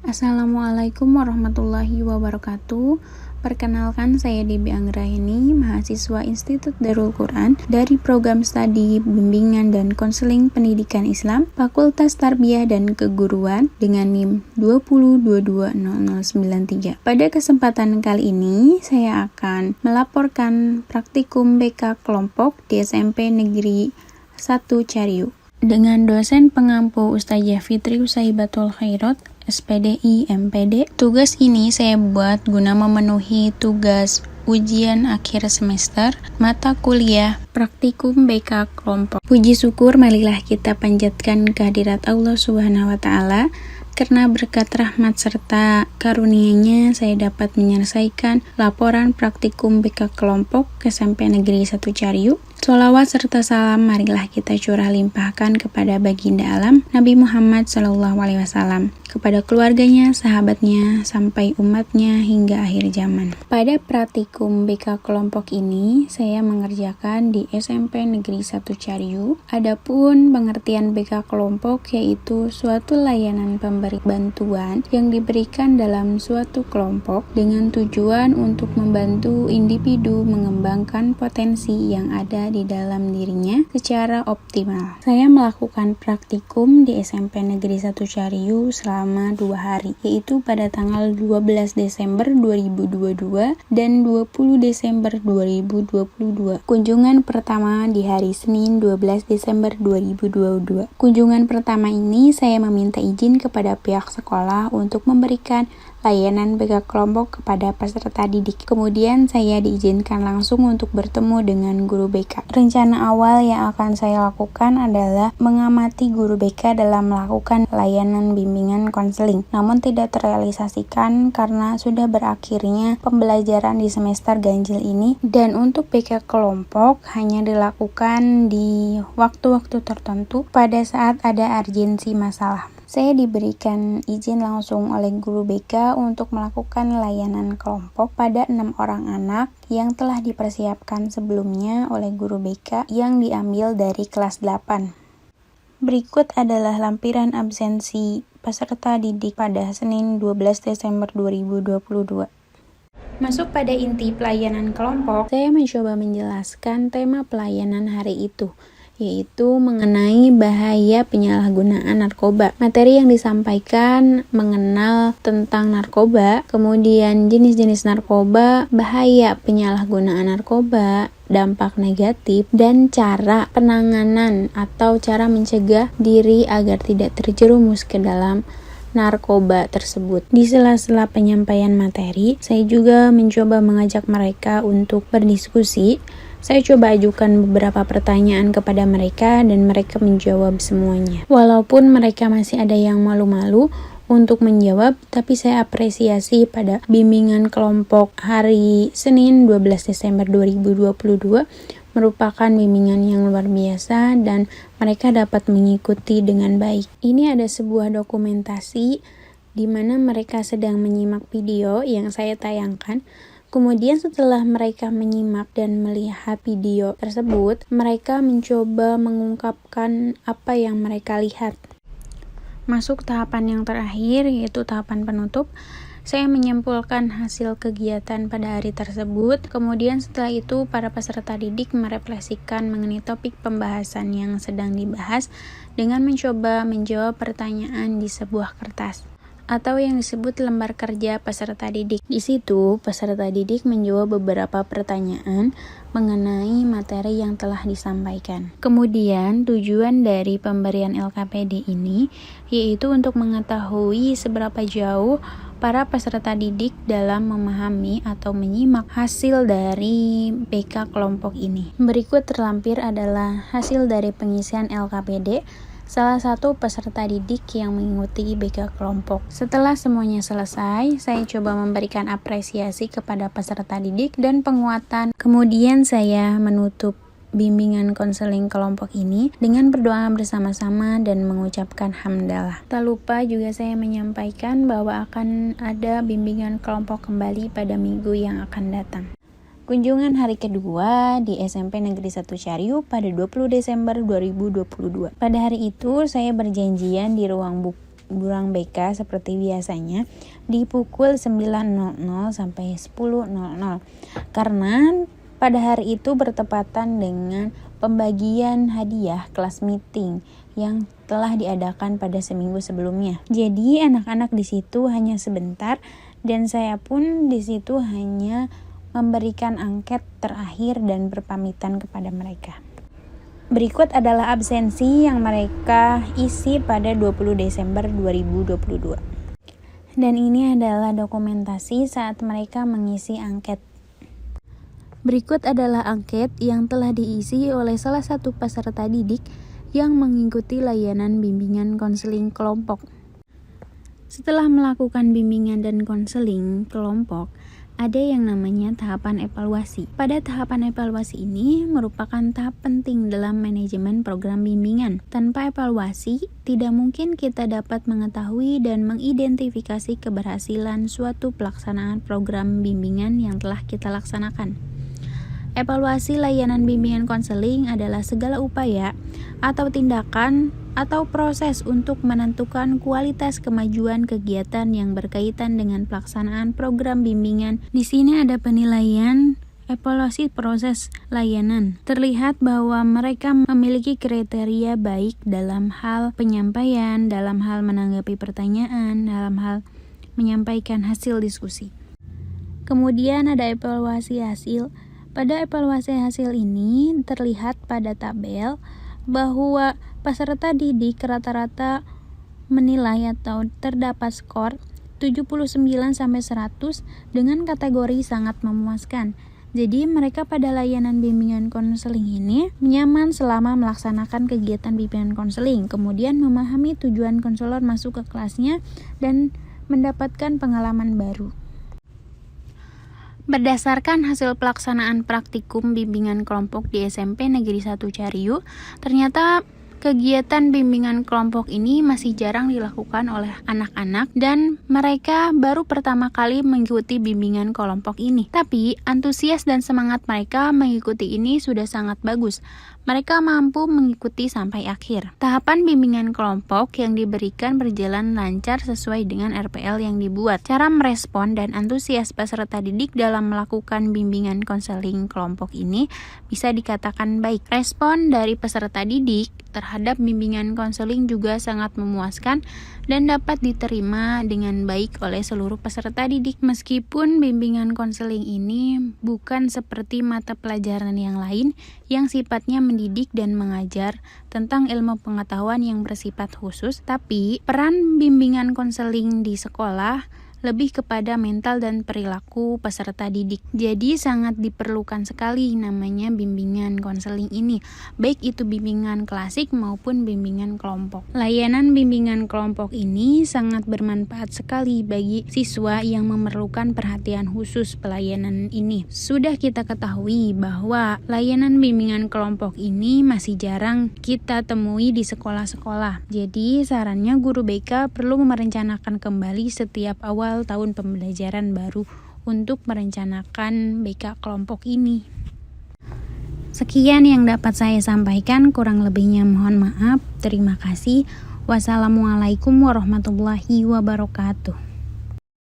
Assalamualaikum warahmatullahi wabarakatuh. Perkenalkan, saya Debi Anggraini, mahasiswa Institut Darul Quran dari program studi Bimbingan dan Konseling Pendidikan Islam, Fakultas Tarbiyah dan Keguruan dengan NIM 20220093. Pada kesempatan kali ini, saya akan melaporkan praktikum BK kelompok di SMP Negeri 1 Cariu dengan dosen pengampu Ustazah Fitri Usaibatul Khairat, SPDI MPD. Tugas ini saya buat guna memenuhi tugas ujian akhir semester mata kuliah praktikum BK kelompok. Puji syukur marilah kita panjatkan kehadirat Allah Subhanahu wa taala, karena berkat rahmat serta karunia-Nya saya dapat menyelesaikan laporan praktikum BK kelompok SMP Negeri 1 Cariu. Sholawat serta salam marilah kita curah limpahkan kepada baginda alam Nabi Muhammad SAW, kepada keluarganya, sahabatnya, sampai umatnya hingga akhir zaman. Pada praktikum BK kelompok ini, saya mengerjakan di SMP Negeri 1 Cariu. Adapun pengertian BK kelompok yaitu suatu layanan pemberi bantuan yang diberikan dalam suatu kelompok dengan tujuan untuk membantu individu mengembangkan potensi yang ada di dalam dirinya secara optimal. Saya melakukan praktikum di SMP Negeri 1 Cariu selama 2 hari, yaitu pada tanggal 12 Desember 2022 dan 20 Desember 2022. Kunjungan pertama di hari Senin 12 Desember 2022. Kunjungan pertama ini saya meminta izin kepada pihak sekolah untuk memberikan layanan BK kelompok kepada peserta didik. Kemudian saya diizinkan langsung untuk bertemu dengan guru BK. Rencana awal yang akan saya lakukan adalah mengamati guru BK dalam melakukan layanan bimbingan konseling. Namun tidak terrealisasikan karena sudah berakhirnya pembelajaran di semester ganjil ini, dan untuk BK kelompok hanya dilakukan di waktu-waktu tertentu pada saat ada urgensi masalah. Saya diberikan izin langsung oleh guru BK untuk melakukan layanan kelompok pada 6 orang anak yang telah dipersiapkan sebelumnya oleh guru BK yang diambil dari kelas 8. Berikut adalah lampiran absensi peserta didik pada Senin 12 Desember 2022. Masuk pada inti pelayanan kelompok, saya mencoba menjelaskan tema pelayanan hari itu, yaitu mengenai bahaya penyalahgunaan narkoba. Materi yang disampaikan mengenal tentang narkoba, kemudian jenis-jenis narkoba, bahaya penyalahgunaan narkoba, dampak negatif, dan cara penanganan atau cara mencegah diri agar tidak terjerumus ke dalam narkoba tersebut. Di sela-sela penyampaian materi, saya juga mencoba mengajak mereka untuk berdiskusi. Saya coba ajukan beberapa pertanyaan kepada mereka dan mereka menjawab semuanya. Walaupun mereka masih ada yang malu-malu untuk menjawab, tapi saya apresiasi pada bimbingan kelompok hari Senin 12 Desember 2022 merupakan bimbingan yang luar biasa dan mereka dapat mengikuti dengan baik. Ini ada sebuah dokumentasi di mana mereka sedang menyimak video yang saya tayangkan. Kemudian setelah mereka menyimak dan melihat video tersebut, mereka mencoba mengungkapkan apa yang mereka lihat. Masuk tahapan yang terakhir, yaitu tahapan penutup. Saya menyimpulkan hasil kegiatan pada hari tersebut. Kemudian setelah itu, para peserta didik merefleksikan mengenai topik pembahasan yang sedang dibahas dengan mencoba menjawab pertanyaan di sebuah kertas atau yang disebut lembar kerja peserta didik. Di situ, peserta didik menjawab beberapa pertanyaan mengenai materi yang telah disampaikan. Kemudian, tujuan dari pemberian LKPD ini yaitu untuk mengetahui seberapa jauh para peserta didik dalam memahami atau menyimak hasil dari BK kelompok ini. Berikut terlampir adalah hasil dari pengisian LKPD salah satu peserta didik yang mengikuti BK kelompok. Setelah semuanya selesai, saya coba memberikan apresiasi kepada peserta didik dan penguatan. Kemudian saya menutup bimbingan konseling kelompok ini dengan berdoa bersama-sama dan mengucapkan hamdalah. Tak lupa juga saya menyampaikan bahwa akan ada bimbingan kelompok kembali pada minggu yang akan datang. Kunjungan hari kedua di SMP Negeri 1 Cariu pada 20 Desember 2022. Pada hari itu saya berjanjian di ruang ruang BK seperti biasanya di pukul 9.00 sampai 10.00 karena pada hari itu bertepatan dengan pembagian hadiah kelas meeting yang telah diadakan pada seminggu sebelumnya. Jadi anak-anak di situ hanya sebentar dan saya pun di situ hanya memberikan angket terakhir dan berpamitan kepada mereka. Berikut adalah absensi yang mereka isi pada 20 Desember 2022. Dan ini adalah dokumentasi saat mereka mengisi angket. Berikut adalah angket yang telah diisi oleh salah satu peserta didik yang mengikuti layanan bimbingan konseling kelompok. Setelah melakukan bimbingan dan konseling kelompok, ada yang namanya tahapan evaluasi. Pada tahapan evaluasi ini merupakan tahap penting dalam manajemen program bimbingan. Tanpa evaluasi, tidak mungkin kita dapat mengetahui dan mengidentifikasi keberhasilan suatu pelaksanaan program bimbingan yang telah kita laksanakan. Evaluasi layanan bimbingan konseling adalah segala upaya atau tindakan atau proses untuk menentukan kualitas kemajuan kegiatan yang berkaitan dengan pelaksanaan program bimbingan. Di sini ada penilaian evaluasi proses layanan. Terlihat bahwa mereka memiliki kriteria baik dalam hal penyampaian, dalam hal menanggapi pertanyaan, dalam hal menyampaikan hasil diskusi. Kemudian ada evaluasi hasil. Pada evaluasi hasil ini terlihat pada tabel bahwa peserta didik rata-rata menilai atau terdapat skor 79-100 dengan kategori sangat memuaskan. Jadi mereka pada layanan bimbingan konseling ini nyaman selama melaksanakan kegiatan bimbingan konseling, kemudian memahami tujuan konselor masuk ke kelasnya dan mendapatkan pengalaman baru. Berdasarkan hasil pelaksanaan praktikum bimbingan kelompok di SMP Negeri 1 Cariu, ternyata kegiatan bimbingan kelompok ini masih jarang dilakukan oleh anak-anak dan mereka baru pertama kali mengikuti bimbingan kelompok ini. Tapi antusias dan semangat mereka mengikuti ini sudah sangat bagus. Mereka mampu mengikuti sampai akhir. Tahapan bimbingan kelompok yang diberikan berjalan lancar sesuai dengan RPL yang dibuat. Cara merespon dan antusias peserta didik dalam melakukan bimbingan konseling kelompok ini bisa dikatakan baik. Respon dari peserta didik terhadap bimbingan konseling juga sangat memuaskan dan dapat diterima dengan baik oleh seluruh peserta didik. Meskipun bimbingan konseling ini bukan seperti mata pelajaran yang lain yang sifatnya mendidik dan mengajar tentang ilmu pengetahuan yang bersifat khusus, tapi peran bimbingan konseling di sekolah lebih kepada mental dan perilaku peserta didik. Jadi sangat diperlukan sekali namanya bimbingan konseling ini, baik itu bimbingan klasik maupun bimbingan kelompok. Layanan bimbingan kelompok ini sangat bermanfaat sekali bagi siswa yang memerlukan perhatian khusus. Pelayanan ini sudah kita ketahui bahwa layanan bimbingan kelompok ini masih jarang kita temui di sekolah-sekolah. Jadi sarannya guru BK perlu merencanakan kembali setiap awal tahun pembelajaran baru untuk merencanakan BK kelompok ini. Sekian yang dapat saya sampaikan, kurang lebihnya mohon maaf. Terima kasih. Wassalamualaikum warahmatullahi wabarakatuh.